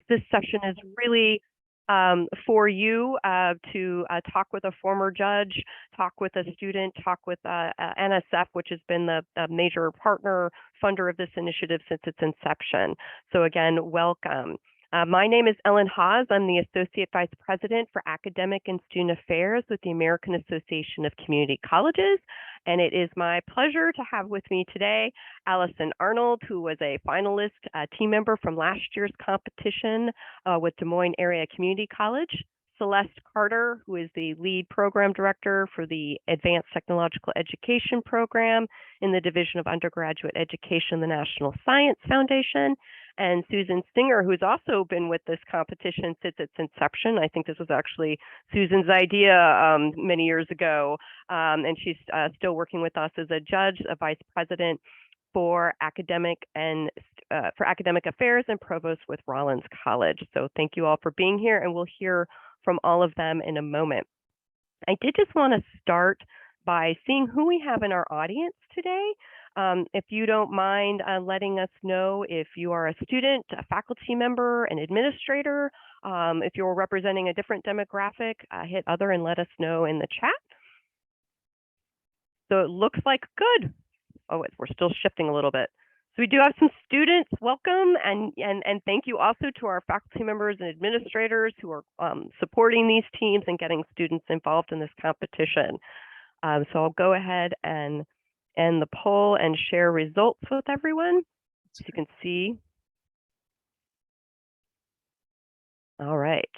This session is really for you to talk with a former judge, talk with a student, talk with NSF, which has been the major partner funder of this initiative since its inception. So again, welcome. My name is Ellen Haas. I'm the Associate Vice President for Academic and Student Affairs with the American Association of Community Colleges. And it is my pleasure to have with me today Allison Arnold, who was a finalist team member from last year's competition with Des Moines Area Community College, Celeste Carter, who is the lead program director for the Advanced Technological Education Program in the Division of Undergraduate Education, the National Science Foundation, and Susan Singer, who's also been with this competition since its inception. I think this was actually Susan's idea many years ago, and she's still working with us as a judge, a vice president for academic affairs and provost with Rollins College. So thank you all for being here, and we'll hear from all of them in a moment. I did just want to start by seeing who we have in our audience today. If you don't mind letting us know if you are a student, a faculty member, an administrator, if you're representing a different demographic, hit other and let us know in the chat. So it looks like good. Oh, we're still shifting a little bit. So we do have some students. Welcome, and thank you also to our faculty members and administrators who are supporting these teams and getting students involved in this competition. So I'll go ahead and end the poll and share results with everyone, as you can see. All right.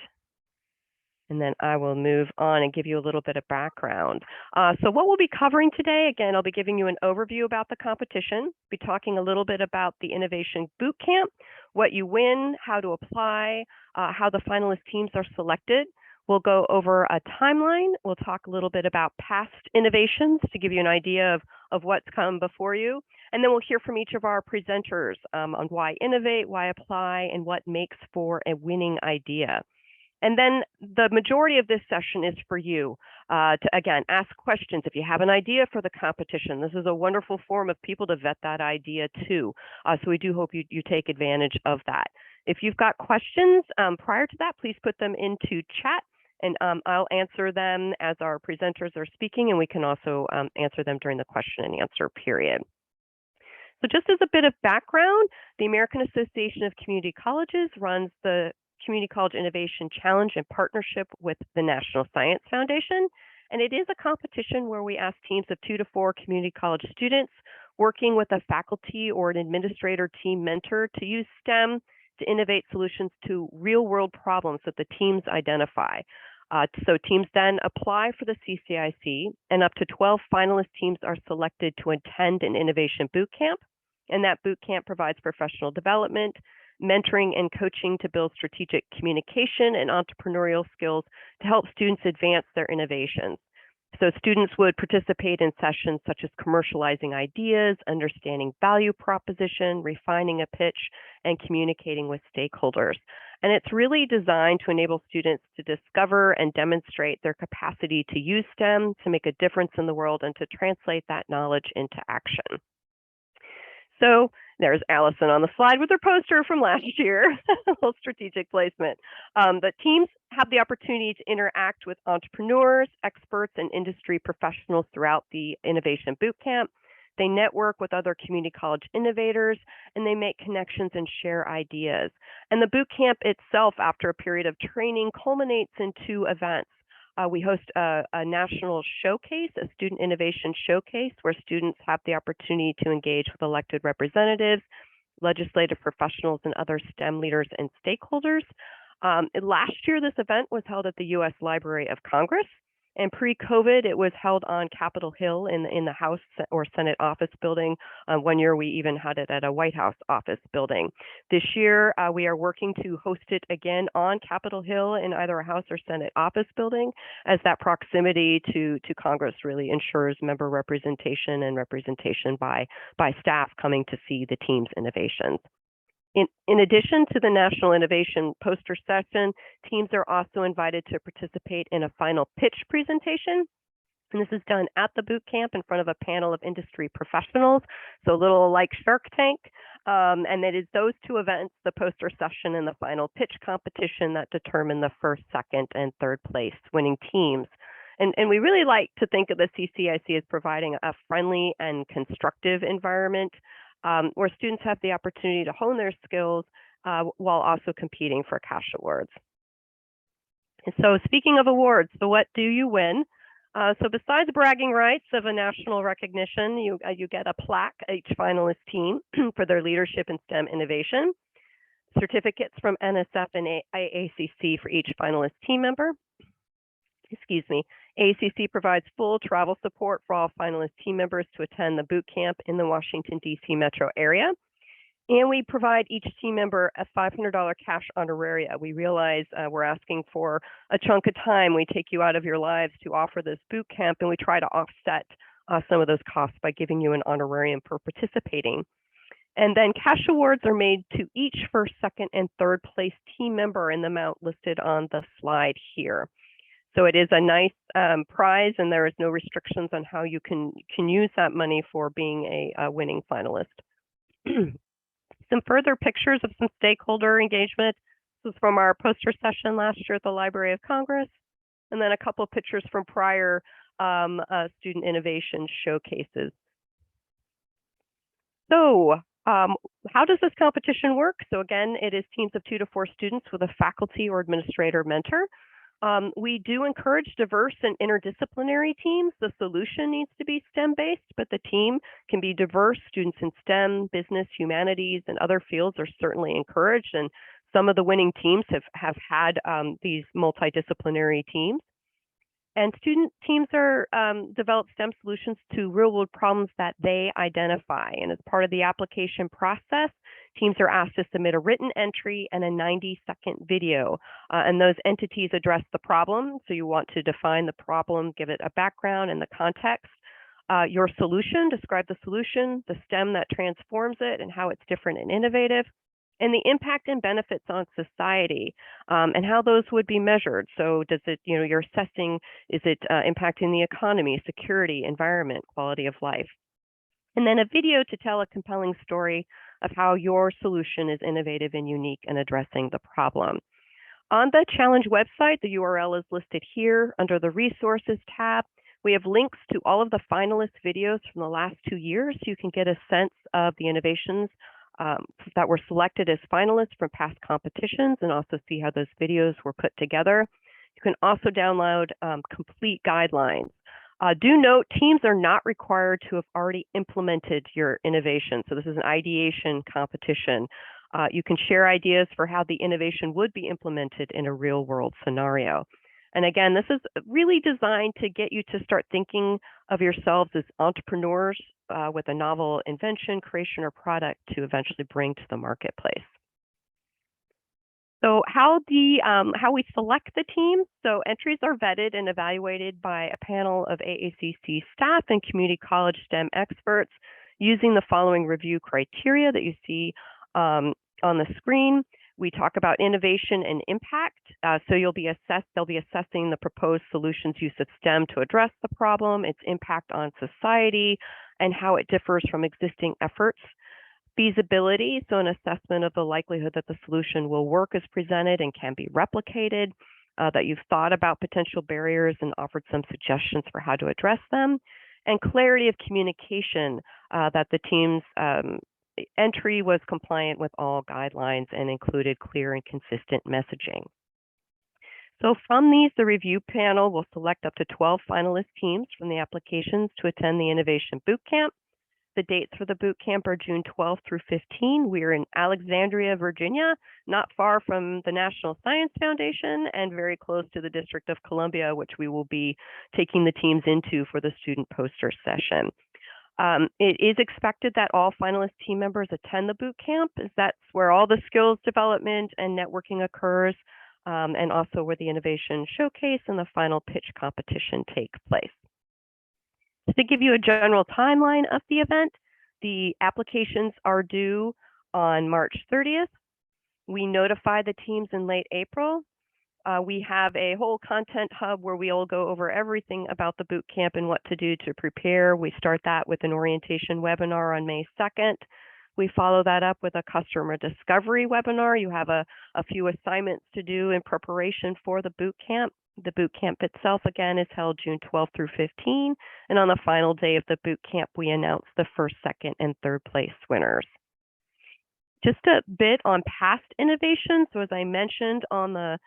And then I will move on and give you a little bit of background. So what we'll be covering today, again, I'll be giving you an overview about the competition, be talking a little bit about the Innovation Bootcamp, what you win, how to apply, how the finalist teams are selected. We'll go over a timeline. We'll talk a little bit about past innovations to give you an idea of what's come before you. And then we'll hear from each of our presenters on why innovate, why apply, and what makes for a winning idea. And then the majority of this session is for you to, again, ask questions. If you have an idea for the competition, this is a wonderful form of people to vet that idea too. So we do hope you take advantage of that. If you've got questions prior to that, please put them into chat, and I'll answer them as our presenters are speaking, and we can also answer them during the question and answer period. So just as a bit of background, the American Association of Community Colleges runs the Community College Innovation Challenge in partnership with the National Science Foundation. And it is a competition where we ask teams of 2 to 4 community college students working with a faculty or an administrator team mentor to use STEM to innovate solutions to real-world problems that the teams identify. So teams then apply for the CCIC, and up to 12 finalist teams are selected to attend an innovation boot camp. And that boot camp provides professional development, mentoring and coaching to build strategic communication and entrepreneurial skills to help students advance their innovations. So students would participate in sessions such as commercializing ideas, understanding value proposition, refining a pitch, and communicating with stakeholders. And it's really designed to enable students to discover and demonstrate their capacity to use STEM to make a difference in the world and to translate that knowledge into action. So there's Allison on the slide with her poster from last year, a little strategic placement. The teams have the opportunity to interact with entrepreneurs, experts, and industry professionals throughout the Innovation Bootcamp. They network with other community college innovators, and they make connections and share ideas. And the bootcamp itself, after a period of training, culminates in 2 events. We host a national showcase, a student innovation showcase, where students have the opportunity to engage with elected representatives, legislative professionals, and other STEM leaders and stakeholders. Last year, this event was held at the U.S. Library of Congress. And pre-COVID, it was held on Capitol Hill in the House or Senate office building. One year, we even had it at a White House office building. This year, we are working to host it again on Capitol Hill in either a House or Senate office building, as that proximity to Congress really ensures member representation and representation by staff coming to see the team's innovations. In addition to the National Innovation Poster Session, teams are also invited to participate in a final pitch presentation. And this is done at the boot camp in front of a panel of industry professionals, so a little like Shark Tank. And it is those two events, the poster session and the final pitch competition, that determine the first, second, and third place winning teams. And we really like to think of the CCIC as providing a friendly and constructive environment where students have the opportunity to hone their skills while also competing for cash awards. And so speaking of awards, so what do you win? So besides bragging rights of a national recognition, you get a plaque, each finalist team, for their leadership in STEM innovation, certificates from NSF and AACC for each finalist team member. Excuse me. AACC provides full travel support for all finalist team members to attend the boot camp in the Washington, D.C. metro area. And we provide each team member a $500 cash honoraria. We realize we're asking for a chunk of time. We take you out of your lives to offer this boot camp, and we try to offset some of those costs by giving you an honorarium for participating. And then cash awards are made to each first, second, and third place team member in the amount listed on the slide here. So it is a nice prize, and there is no restrictions on how you can use that money for being a winning finalist. Some further pictures of some stakeholder engagement. This is from our poster session last year at the Library of Congress, and then a couple of pictures from prior student innovation showcases. So how does this competition work? So again, it is teams of 2 to 4 students with a faculty or administrator mentor. We do encourage diverse and interdisciplinary teams. The solution needs to be STEM-based, but the team can be diverse. Students in STEM, business, humanities, and other fields are certainly encouraged, and some of the winning teams have had these multidisciplinary teams. And student teams are develop STEM solutions to real-world problems that they identify. And as part of the application process, teams are asked to submit a written entry and a 90-second video. And those entities address the problem. So you want to define the problem, give it a background and the context. Your solution, describe the solution, the STEM that transforms it, and how it's different and innovative, and the impact and benefits on society, and how those would be measured. So does it, you're assessing, is it impacting the economy, security, environment, quality of life? And then a video to tell a compelling story of how your solution is innovative and unique in addressing the problem. On the challenge website, the URL is listed here under the resources tab. We have links to all of the finalist videos from the last 2 years, so you can get a sense of the innovations that were selected as finalists from past competitions, and also see how those videos were put together. You can also download complete guidelines. Do note, teams are not required to have already implemented your innovation. So this is an ideation competition. You can share ideas for how the innovation would be implemented in a real world scenario. And again, this is really designed to get you to start thinking of yourselves as entrepreneurs with a novel invention, creation, or product to eventually bring to the marketplace. So how we select the teams? So entries are vetted and evaluated by a panel of AACC staff and community college STEM experts using the following review criteria that you see on the screen. We talk about innovation and impact. So they'll be assessing the proposed solutions use of STEM to address the problem, its impact on society, and how it differs from existing efforts. Feasibility, so an assessment of the likelihood that the solution will work as presented and can be replicated, that you've thought about potential barriers and offered some suggestions for how to address them, and clarity of communication, that the team's entry was compliant with all guidelines and included clear and consistent messaging. So from these, the review panel will select up to 12 finalist teams from the applications to attend the Innovation Bootcamp. The dates for the boot camp are June 12 through 15. We are in Alexandria, Virginia, not far from the National Science Foundation and very close to the District of Columbia, which we will be taking the teams into for the student poster session. It is expected that all finalist team members attend the boot camp, as that's where all the skills development and networking occurs, and also where the innovation showcase and the final pitch competition take place. To give you a general timeline of the event, the applications are due on March 30th. We notify the teams in late April. We have a whole content hub where we all go over everything about the boot camp and what to do to prepare. We start that with an orientation webinar on May 2nd. We follow that up with a customer discovery webinar. You have a few assignments to do in preparation for the boot camp. The boot camp itself, again, is held June 12th through 15. And on the final day of the boot camp, we announce the first, second, and third place winners. Just a bit on past innovations. So as I mentioned on the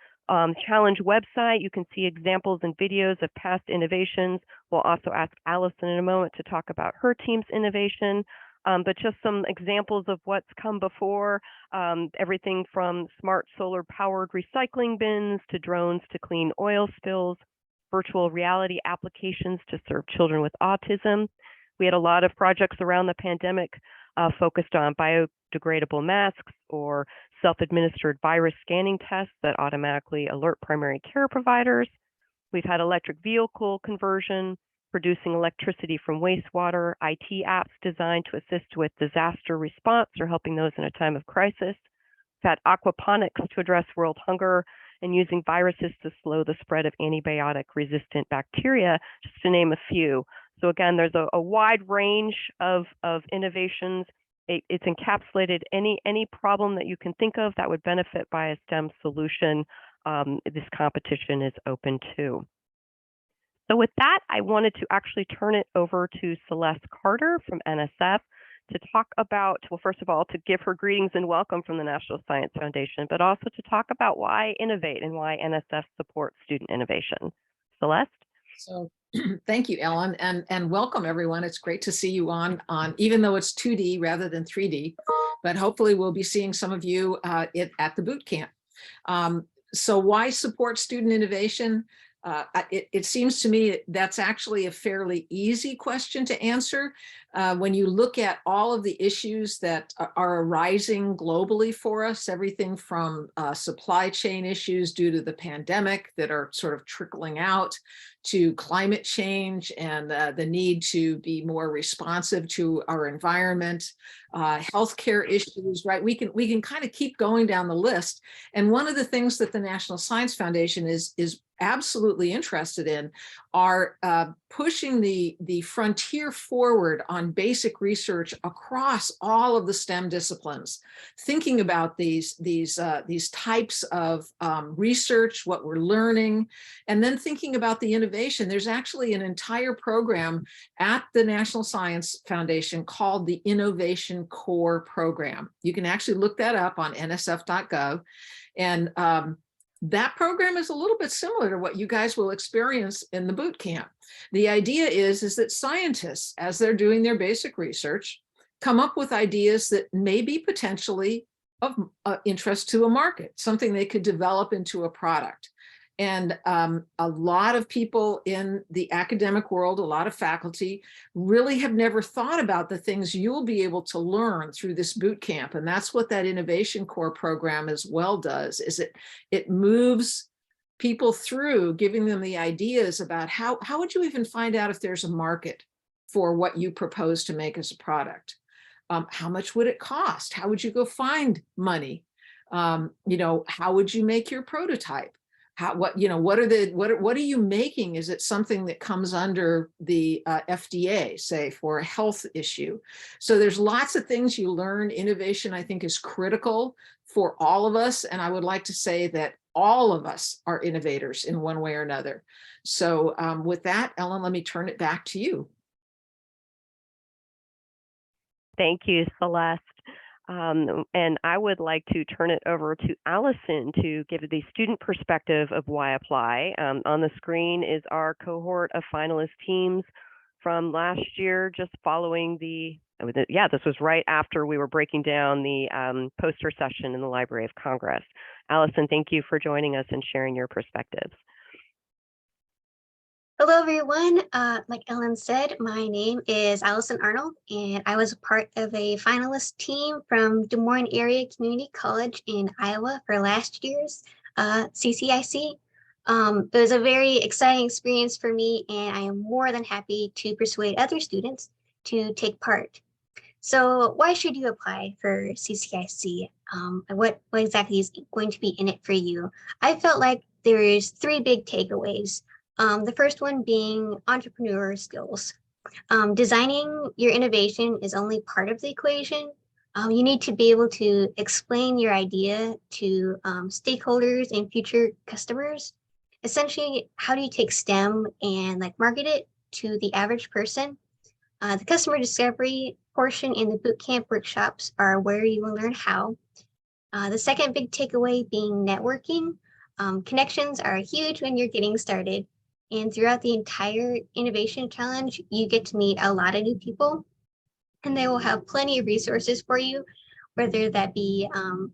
Challenge website, you can see examples and videos of past innovations. We'll also ask Allison in a moment to talk about her team's innovation. But just some examples of what's come before, everything from smart solar-powered recycling bins to drones to clean oil spills, virtual reality applications to serve children with autism. We had a lot of projects around the pandemic focused on biodegradable masks or self-administered virus scanning tests that automatically alert primary care providers. We've had electric vehicle conversion, producing electricity from wastewater, IT apps designed to assist with disaster response or helping those in a time of crisis. We've had aquaponics to address world hunger and using viruses to slow the spread of antibiotic-resistant bacteria, just to name a few. So again, there's a wide range of innovations. It's encapsulated any problem that you can think of that would benefit by a STEM solution. This competition is open to. So with that, I wanted to actually turn it over to Celeste Carter from NSF to talk about, well, first of all, to give her greetings and welcome from the National Science Foundation, but also to talk about why innovate and why NSF supports student innovation. Celeste? So thank you, Ellen, and welcome everyone. It's great to see you on even though it's 2D rather than 3D, but hopefully we'll be seeing some of you at the boot camp. So why support student innovation? It seems to me that's actually a fairly easy question to answer. When you look at all of the issues that are arising globally for us, everything from supply chain issues due to the pandemic that are sort of trickling out, to climate change and the need to be more responsive to our environment, healthcare issues, right? We can kind of keep going down the list. And one of the things that the National Science Foundation is absolutely interested in are pushing the frontier forward on basic research across all of the STEM disciplines, thinking about these types of research, what we're learning, and then thinking about the innovation. There's actually an entire program at the National Science Foundation called the Innovation Core Program. You can actually look that up on nsf.gov. And that program is a little bit similar to what you guys will experience in the boot camp. The idea is that scientists, as they're doing their basic research, come up with ideas that may be potentially of interest to a market, something they could develop into a product. And a lot of people in the academic world, a lot of faculty, really have never thought about the things you'll be able to learn through this boot camp. And that's what that Innovation Core program as well does, is it moves people through, giving them the ideas about how would you even find out if there's a market for what you propose to make as a product? How much would it cost? How would you go find money? How would you make your prototype? What are you making? Is it something that comes under the FDA, say, for a health issue? So there's lots of things you learn. Innovation, I think, is critical for all of us. And I would like to say that all of us are innovators in one way or another. So with that, Ellen, let me turn it back to you. Thank you, Celeste. And I would like to turn it over to Allison to give the student perspective of why apply. On the screen is our cohort of finalist teams from last year, just following this was right after we were breaking down the poster session in the Library of Congress. Allison, thank you for joining us and sharing your perspectives. Hello, everyone. Like Ellen said, my name is Allison Arnold, and I was a part of a finalist team from Des Moines Area Community College in Iowa for last year's CCIC. It was a very exciting experience for me, and I am more than happy to persuade other students to take part. So why should you apply for CCIC? What exactly is going to be in it for you? I felt like there's three big takeaways. The first one being entrepreneur skills. Designing your innovation is only part of the equation. You need to be able to explain your idea to stakeholders and future customers. Essentially, how do you take STEM and like market it to the average person? The customer discovery portion in the bootcamp workshops are where you will learn how. The second big takeaway being networking. Connections are huge when you're getting started. And throughout the entire innovation challenge, you get to meet a lot of new people, and they will have plenty of resources for you, whether that be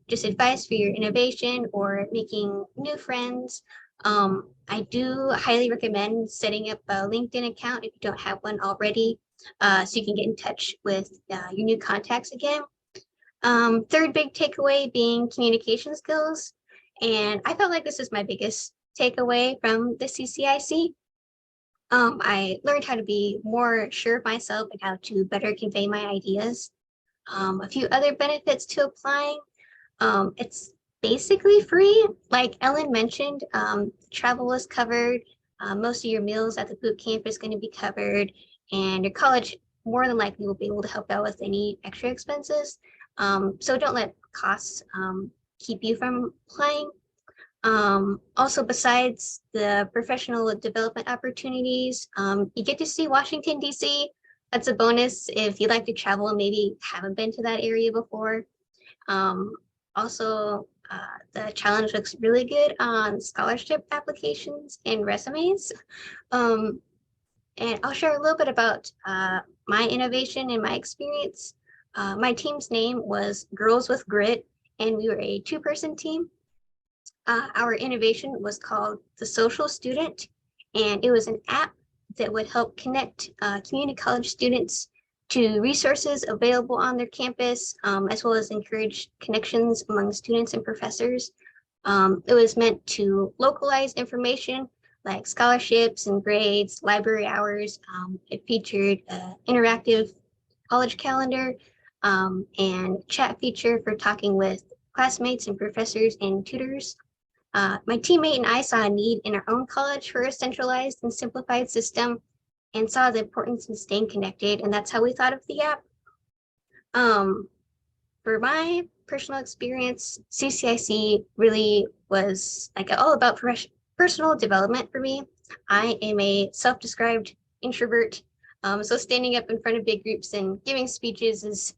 just advice for your innovation or making new friends. I do highly recommend setting up a LinkedIn account if you don't have one already, so you can get in touch with your new contacts again. Third big takeaway being communication skills. And I felt like this is my biggest takeaway from the CCIC. I learned how to be more sure of myself and how to better convey my ideas. A few other benefits to applying. It's basically free. Like Ellen mentioned, travel is covered. Most of your meals at the boot camp is going to be covered, and your college more than likely will be able to help out with any extra expenses. So don't let costs keep you from applying. Also, besides the professional development opportunities, you get to see Washington, D.C. That's a bonus if you like to travel and maybe haven't been to that area before. Also, the challenge looks really good on scholarship applications and resumes. Um, and I'll share a little bit about my innovation and my experience. My team's name was Girls with Grit, and we were a two-person team. Our innovation was called The Social Student, and it was an app that would help connect community college students to resources available on their campus, as well as encourage connections among students and professors. It was meant to localize information like scholarships and grades, library hours. It featured an interactive college calendar and chat feature for talking with classmates and professors and tutors. My teammate and I saw a need in our own college for a centralized and simplified system and saw the importance in staying connected, and that's how we thought of the app. For my personal experience, CCIC really was like all about personal development for me. I am a self-described introvert, so standing up in front of big groups and giving speeches is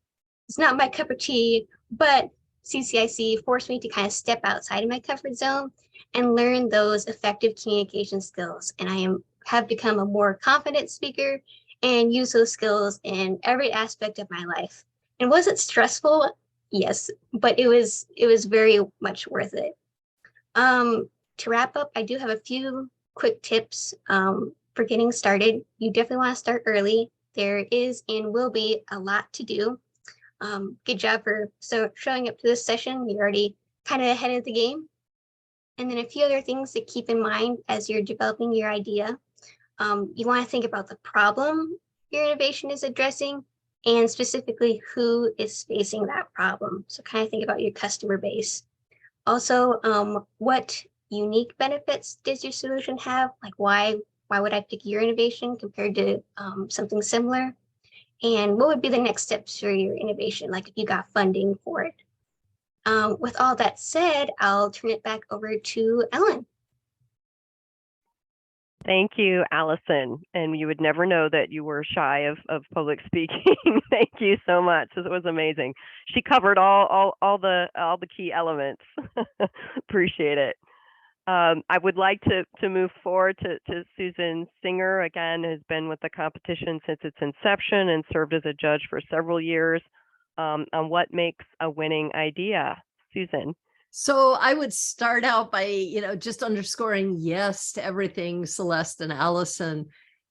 not my cup of tea, but CCIC forced me to kind of step outside of my comfort zone and learn those effective communication skills. And have become a more confident speaker and use those skills in every aspect of my life. And was it stressful? Yes, but it was very much worth it. To wrap up, I do have a few quick tips for getting started. You definitely want to start early. There is and will be a lot to do. Good job for showing up to this session. You're already kind of ahead of the game. And then a few other things to keep in mind as you're developing your idea. You want to think about the problem your innovation is addressing and specifically who is facing that problem. So kind of think about your customer base. Also, what unique benefits does your solution have? Like why would I pick your innovation compared to something similar? And what would be the next steps for your innovation, like if you got funding for it? With all that said, I'll turn it back over to Ellen. Thank you, Allison. And you would never know that you were shy of public speaking. Thank you so much. It was amazing. She covered all the key elements. Appreciate it. I would like to move forward to Susan Singer. Again, has been with the competition since its inception and served as a judge for several years on what makes a winning idea. Susan. So I would start out by, just underscoring yes to everything Celeste and Allison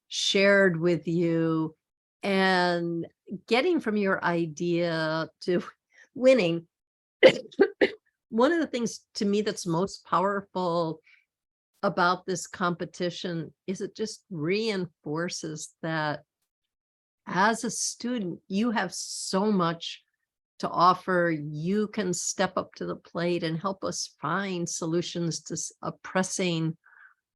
shared with you, and getting from your idea to winning. One of the things to me that's most powerful about this competition is it just reinforces that as a student, you have so much to offer. You can step up to the plate and help us find solutions to a pressing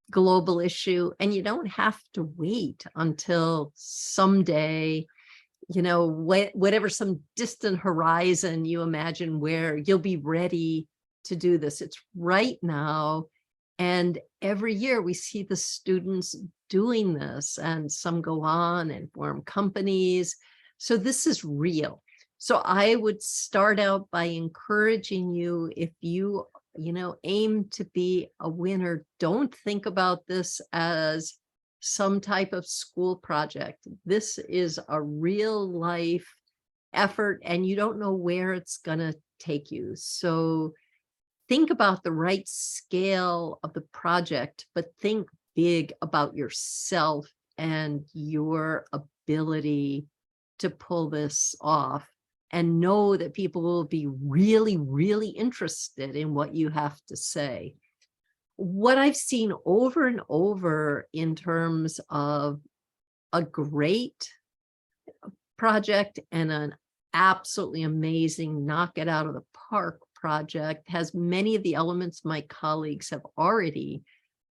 global issue. And you don't have to wait until someday whatever some distant horizon you imagine where you'll be ready to do this. It's right now. And every year we see the students doing this, and some go on and form companies. So this is real. So I would start out by encouraging you, if you aim to be a winner, don't think about this as some type of school project. This is a real life effort, and you don't know where it's going to take you. So think about the right scale of the project, but think big about yourself and your ability to pull this off, and know that people will be really, really interested in what you have to say. What I've seen over and over in terms of a great project and an absolutely amazing knock it out of the park project has many of the elements my colleagues have already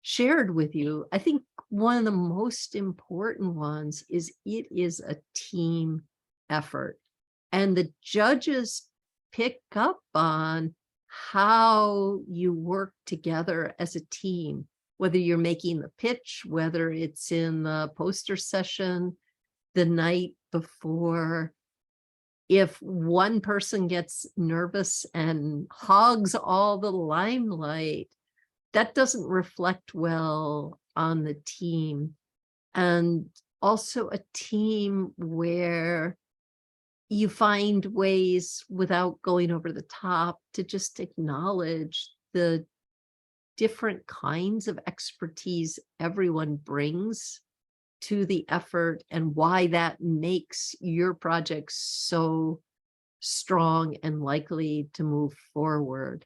shared with you. I think one of the most important ones is it is a team effort, and the judges pick up on how you work together as a team, whether you're making the pitch, whether it's in the poster session the night before. If one person gets nervous and hogs all the limelight, that doesn't reflect well on the team. And also a team where you find ways, without going over the top, to just acknowledge the different kinds of expertise everyone brings to the effort, and why that makes your project so strong and likely to move forward.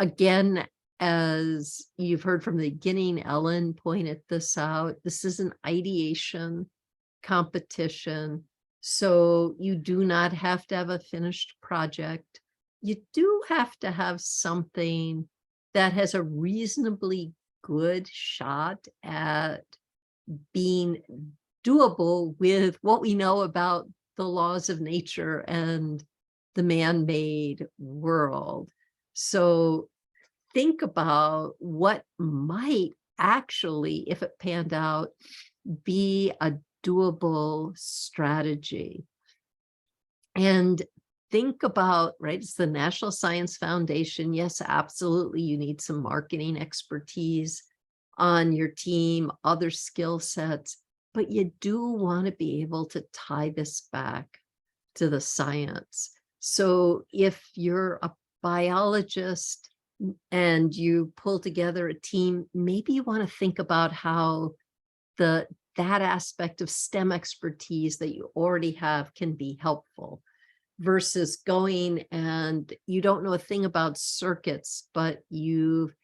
Again, as you've heard from the beginning, Ellen pointed this out, this is an ideation competition. So you do not have to have a finished project. You do have to have something that has a reasonably good shot at being doable with what we know about the laws of nature and the man-made world. So think about what might actually, if it panned out, be a doable strategy. And think about, right, it's the National Science Foundation. Yes, absolutely, you need some marketing expertise on your team, other skill sets, but you do want to be able to tie this back to the science. So if you're a biologist and you pull together a team, maybe you want to think about how that aspect of STEM expertise that you already have can be helpful, versus going and you don't know a thing about circuits, but you've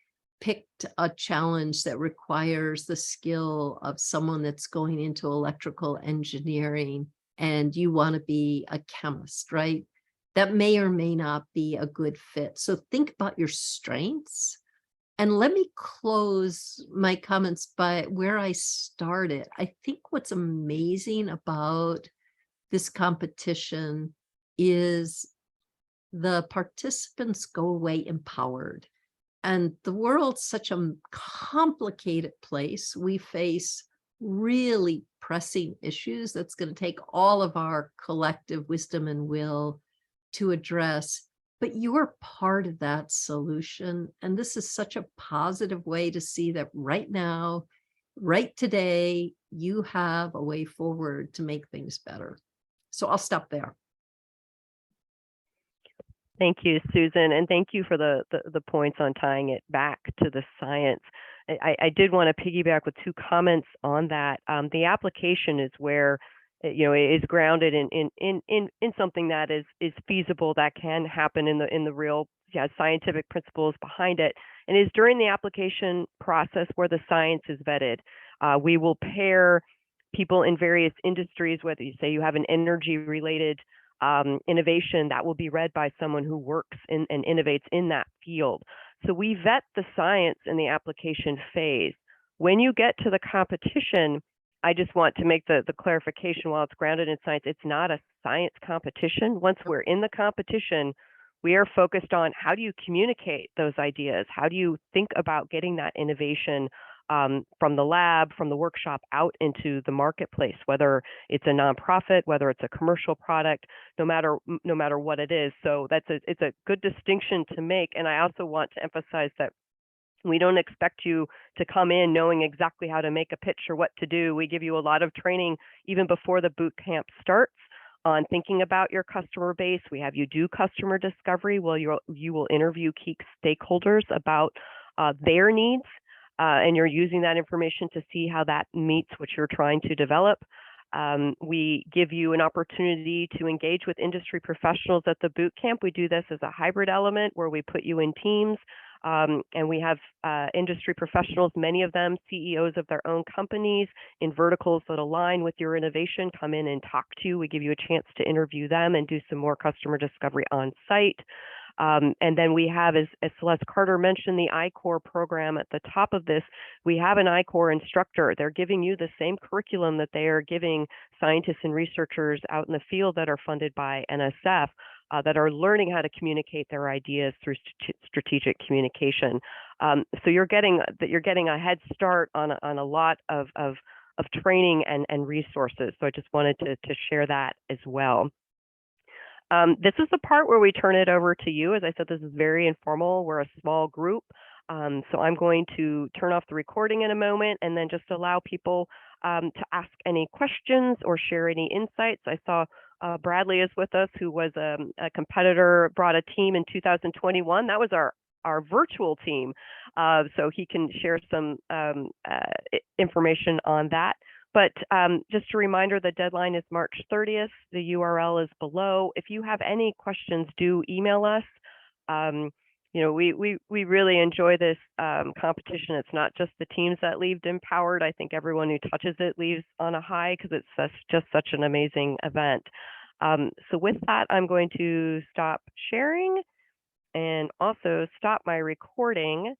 picked a challenge that requires the skill of someone that's going into electrical engineering, and you want to be a chemist, right? That may or may not be a good fit. So think about your strengths. And let me close my comments by where I started. I think what's amazing about this competition is the participants go away empowered. And the world's such a complicated place. We face really pressing issues that's going to take all of our collective wisdom and will to address. But you're part of that solution. And this is such a positive way to see that right now, right today, you have a way forward to make things better. So I'll stop there. Thank you, Susan, and thank you for the points on tying it back to the science. I did want to piggyback with two comments on that. The application is where it is grounded in something that is feasible, that can happen in the real scientific principles behind it, and is during the application process where the science is vetted. We will pair people in various industries, whether you say you have an energy related innovation, that will be read by someone who works and innovates in that field. So we vet the science in the application phase. When you get to the competition, I just want to make the clarification, while it's grounded in science, it's not a science competition. Once we're in the competition, we are focused on how do you communicate those ideas? How do you think about getting that innovation from the lab, from the workshop out into the marketplace, whether it's a nonprofit, whether it's a commercial product, no matter what it is. So it's a good distinction to make. And I also want to emphasize that we don't expect you to come in knowing exactly how to make a pitch or what to do. We give you a lot of training even before the boot camp starts on thinking about your customer base. We have you do customer discovery. Well, you will interview key stakeholders about their needs, and you're using that information to see how that meets what you're trying to develop. We give you an opportunity to engage with industry professionals at the boot camp. We do this as a hybrid element where we put you in teams. And we have industry professionals, many of them CEOs of their own companies in verticals that align with your innovation, come in and talk to you. We give you a chance to interview them and do some more customer discovery on site. And then we have, as Celeste Carter mentioned, the I-Core program at the top of this. We have an I-Core instructor. They're giving you the same curriculum that they are giving scientists and researchers out in the field that are funded by NSF. That are learning how to communicate their ideas through strategic communication. So you're getting a head start on a lot of training and resources. So I just wanted to share that as well. This is the part where we turn it over to you. As I said, this is very informal. We're a small group. So I'm going to turn off the recording in a moment and then just allow people to ask any questions or share any insights. I saw Bradley is with us, who was a competitor, brought a team in 2021. That was our virtual team. So he can share some information on that. But just a reminder, the deadline is March 30th. The URL is below. If you have any questions, do email us. We really enjoy this competition. It's not just the teams that leave empowered. I think everyone who touches it leaves on a high because it's just such an amazing event. So with that, I'm going to stop sharing and also stop my recording.